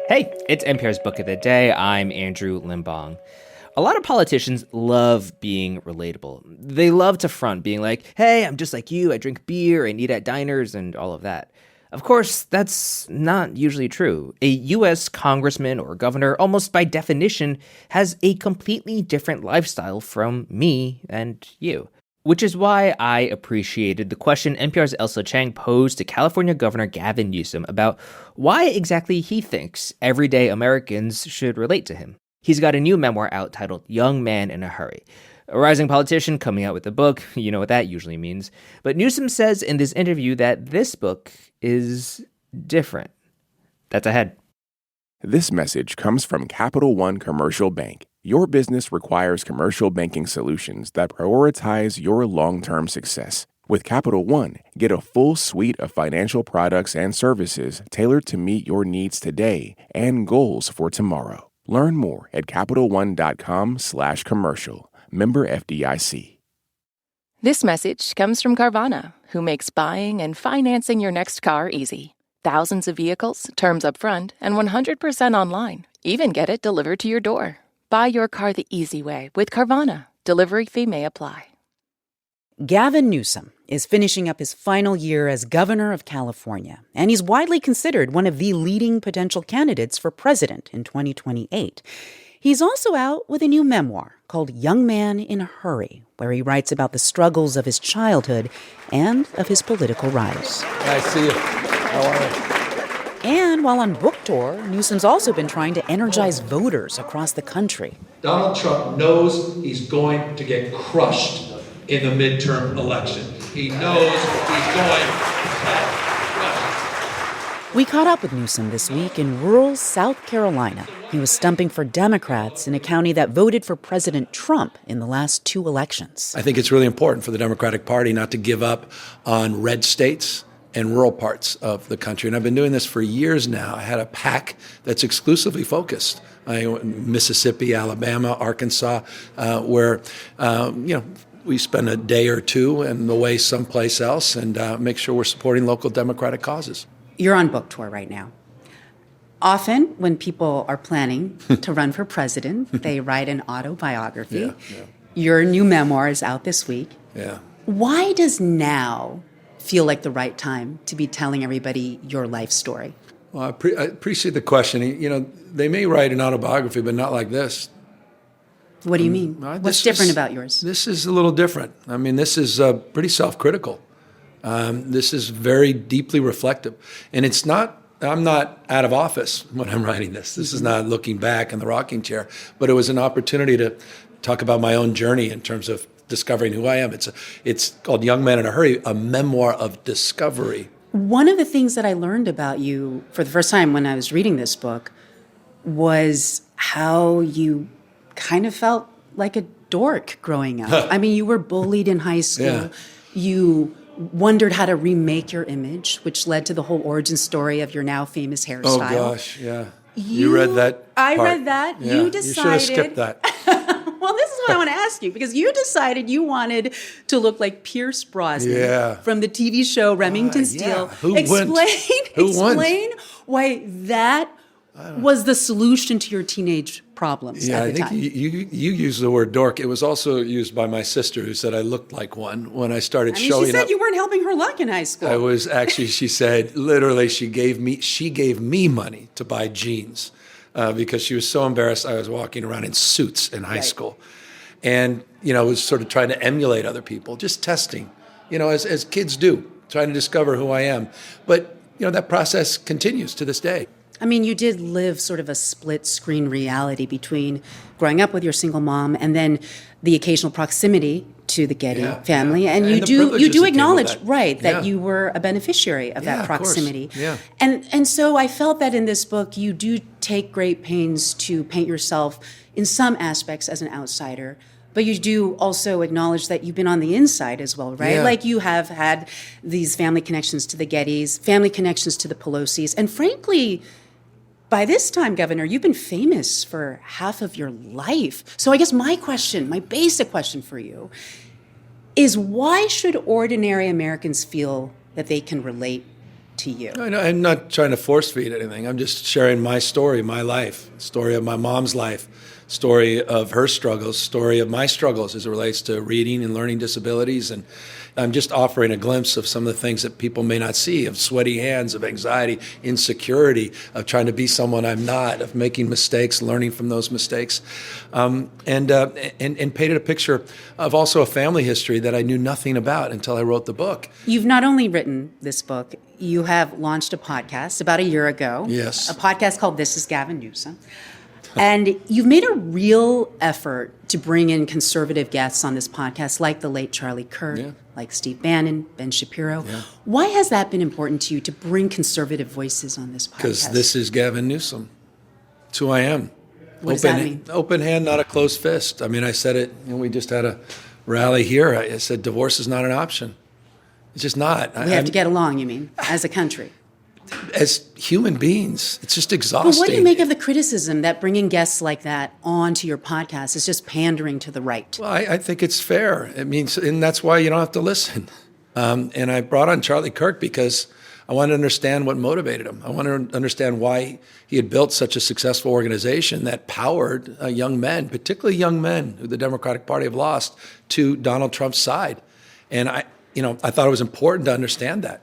Hey, it's NPR's Book of the Day. I'm Andrew Limbong. A lot of politicians love being relatable. They love to front, being like, hey, I'm just like you. I drink beer and eat at diners and all of that. Of course, that's not usually true. A U.S. congressman or governor, almost by definition, has a completely different lifestyle from me and you. Which is why I appreciated the question NPR's Elsa Chang posed to California Governor Gavin Newsom about why exactly he thinks everyday Americans should relate to him. He's got a new memoir out titled Young Man in a Hurry. A rising politician coming out with a book, you know what that usually means. But Newsom says in this interview that this book is different. That's ahead. This message comes from Capital One Commercial Bank. Your business requires commercial banking solutions that prioritize your long-term success. With Capital One, get a full suite of financial products and services tailored to meet your needs today and goals for tomorrow. Learn more at CapitalOne.com/commercial. Member FDIC. This message comes from Carvana, who makes buying and financing your next car easy. Thousands of vehicles, terms up front, and 100% online. Even get it delivered to your door. Buy your car the easy way with Carvana. Delivery fee may apply. Gavin Newsom is finishing up his final year as governor of California, and he's widely considered one of the leading potential candidates for president in 2028. He's also out with a new memoir called Young Man in a Hurry, where he writes about the struggles of his childhood and of his political rise. Nice to see you. How are you? And while on book tour, Newsom's also been trying to energize voters across the country. Donald Trump knows he's going to get crushed in the midterm election. He knows he's going to get crushed. We caught up with Newsom this week in rural South Carolina. He was stumping for Democrats in a county that voted for President Trump in the last two elections. I think it's really important for the Democratic Party not to give up on red states and rural parts of the country. And I've been doing this for years now. I had a PAC that's exclusively focused Mississippi, Alabama, Arkansas, where, we spend a day or two and away someplace else and make sure we're supporting local Democratic causes. You're on book tour right now. Often when people are planning to run for president, they write an autobiography. Yeah. Your new memoir is out this week. Yeah. Why does now feel like the right time to be telling everybody your life story? Well, I appreciate the question. They may write an autobiography, but not like this. What do you mean? What's different about yours? This is a little different. I mean, this is pretty self-critical. This is very deeply reflective. And I'm not out of office when I'm writing this. This is not looking back in the rocking chair, but it was an opportunity to talk about my own journey in terms of discovering who I am. It's called Young Man in a Hurry, a memoir of discovery. One of the things that I learned about you for the first time when I was reading this book was how you kind of felt like a dork growing up. I mean, you were bullied in high school. Yeah. You wondered how to remake your image, which led to the whole origin story of your now famous hairstyle. Oh, gosh, yeah. You read that I part. read that. Yeah. You decided. You should have skipped that. Well, this is what I want to ask you, because you decided you wanted to look like Pierce Brosnan from the TV show Remington Steele. Who Explain wouldn't? why that was the solution to your teenage problems at the time. I think you used the word dork. It was also used by my sister, who said I looked like one when I started showing up. She said you weren't helping her luck in high school. I was actually, she said, literally, she gave me money to buy jeans because she was so embarrassed I was walking around in suits in high school. And, was sort of trying to emulate other people, just testing, as kids do, trying to discover who I am. But, that process continues to this day. I mean, you did live sort of a split screen reality between growing up with your single mom and then the occasional proximity to the Getty family. And you do acknowledge, that you were a beneficiary of that proximity. Yeah. And so I felt that in this book, you do take great pains to paint yourself in some aspects as an outsider. But you do also acknowledge that you've been on the inside as well, right? Yeah. Like you have had these family connections to the Gettys, family connections to the Pelosis, and frankly, by this time, Governor, you've been famous for half of your life. So I guess my basic question for you is, why should ordinary Americans feel that they can relate to you? No, I'm not trying to force feed anything. I'm just sharing my story, my life, story of my mom's life, story of her struggles, story of my struggles as it relates to reading and learning disabilities. And I'm just offering a glimpse of some of the things that people may not see, of sweaty hands, of anxiety, insecurity, of trying to be someone I'm not, of making mistakes, learning from those mistakes, and painted a picture of also a family history that I knew nothing about until I wrote the book. You've not only written this book, you have launched a podcast about a year ago. Yes. A podcast called This is Gavin Newsom. And you've made a real effort to bring in conservative guests on this podcast, like the late Charlie Kirk, like Steve Bannon, Ben Shapiro. Yeah. Why has that been important to you to bring conservative voices on this podcast? Because this is Gavin Newsom. It's who I am. What does that mean? Open hand, not a closed fist. I mean, I said it, we just had a rally here. I said divorce is not an option. It's just not. We have to get along, you mean, as a country? As human beings, it's just exhausting. But what do you make of the criticism that bringing guests like that onto your podcast is just pandering to the right? Well, I think it's fair. It means, and that's why you don't have to listen. And I brought on Charlie Kirk because I wanted to understand what motivated him. I wanted to understand why he had built such a successful organization that powered young men, particularly young men who the Democratic Party have lost, to Donald Trump's side. And I thought it was important to understand that.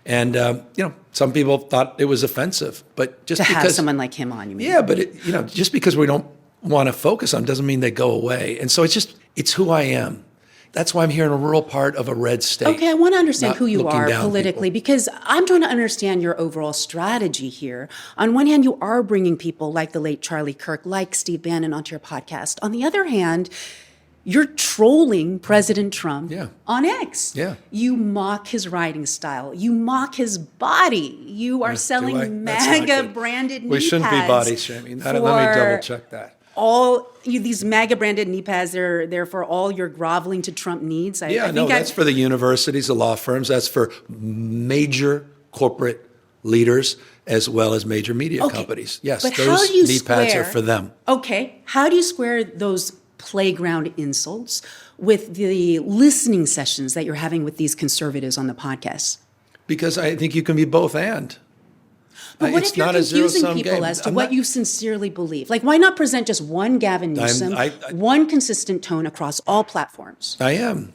And, some people thought it was offensive, but just because— To have someone like him on, you mean? Yeah, but, just because we don't want to focus on them doesn't mean they go away. And so it's who I am. That's why I'm here in a rural part of a red state. Okay, I want to understand who you are politically, people. because I'm trying to understand your overall strategy here. On one hand, you are bringing people like the late Charlie Kirk, like Steve Bannon onto your podcast. On the other hand, you're trolling President Trump on X. Yeah. You mock his writing style. You mock his body. You are selling MAGA-branded knee pads. We shouldn't be body shaming. Let me double check that. These MAGA-branded knee pads, they're for all your groveling to Trump needs. That's for the universities, the law firms. That's for major corporate leaders as well as major media companies. Yes, but those knee pads are for them. Okay. How do you square those playground insults with the listening sessions that you're having with these conservatives on the podcast? Because I think you can be both and. But what if you're confusing people as to what you sincerely believe? Like, why not present just one Gavin Newsom, one consistent tone across all platforms? I am.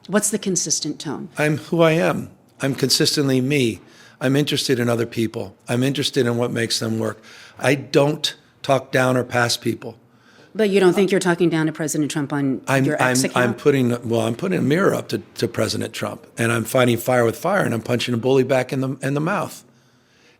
What's the consistent tone? I'm who I am. I'm consistently me. I'm interested in other people. I'm interested in what makes them work. I don't talk down or past people. But you don't think you're talking down to President Trump on your X account? I'm putting a mirror up to President Trump, and I'm fighting fire with fire, and I'm punching a bully back in the mouth.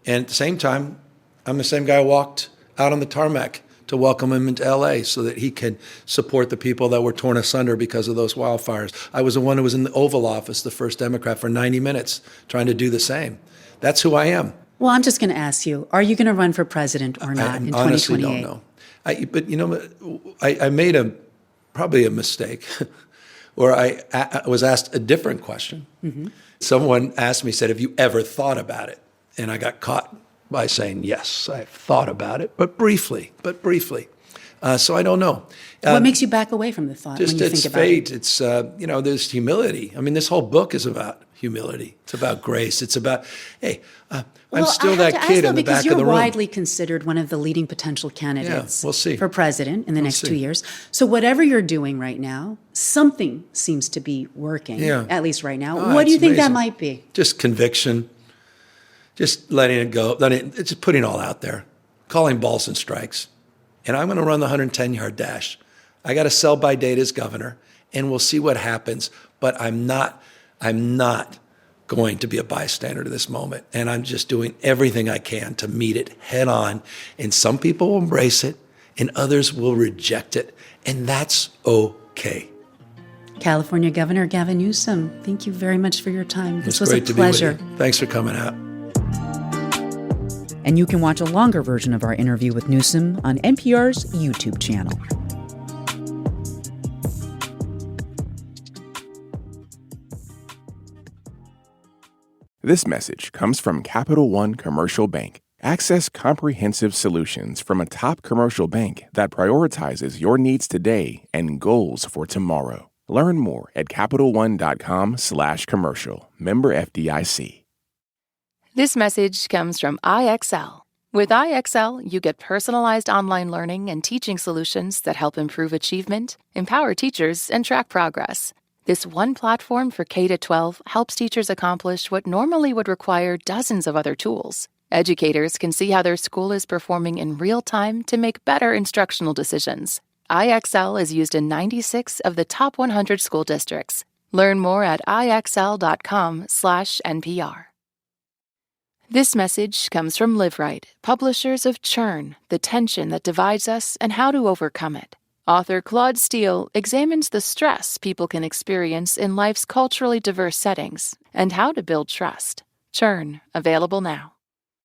And at the same time, I'm the same guy who walked out on the tarmac to welcome him into L.A. so that he can support the people that were torn asunder because of those wildfires. I was the one who was in the Oval Office, the first Democrat, for 90 minutes, trying to do the same. That's who I am. Well, I'm just going to ask you, are you going to run for president or not in 2028? I honestly don't know. I made probably a mistake where I was asked a different question. Mm-hmm. Someone asked me, said, have you ever thought about it? And I got caught by saying, yes, I've thought about it, but briefly. So I don't know. What makes you back away from the thought when you think about it? It's, there's humility. I mean, this whole book is about humility. It's about grace. It's about, hey, I'm still that kid in the back of the room. Because you're widely considered one of the leading potential candidates we'll see. for president in the next 2 years. So whatever you're doing right now, something seems to be working, at least right now. What do you think that might be? Just conviction. Just letting it go. Just putting it all out there. Calling balls and strikes. And I'm going to run the 110-yard dash. I got a sell-by date as governor, and we'll see what happens. But I'm not going to be a bystander to this moment. And I'm just doing everything I can to meet it head on. And some people will embrace it, and others will reject it. And that's okay. California Governor Gavin Newsom, thank you very much for your time. This was a pleasure. Great to be with you. Thanks for coming out. And you can watch a longer version of our interview with Newsom on NPR's YouTube channel. This message comes from Capital One Commercial Bank. Access comprehensive solutions from a top commercial bank that prioritizes your needs today and goals for tomorrow. Learn more at CapitalOne.com/commercial. Member FDIC. This message comes from IXL. With IXL, you get personalized online learning and teaching solutions that help improve achievement, empower teachers, and track progress. This one platform for K-12 helps teachers accomplish what normally would require dozens of other tools. Educators can see how their school is performing in real time to make better instructional decisions. IXL is used in 96 of the top 100 school districts. Learn more at ixl.com/NPR. This message comes from LiveRight, publishers of Churn, The Tension That Divides Us and How to Overcome It. Author Claude Steele examines the stress people can experience in life's culturally diverse settings and how to build trust. Churn, available now.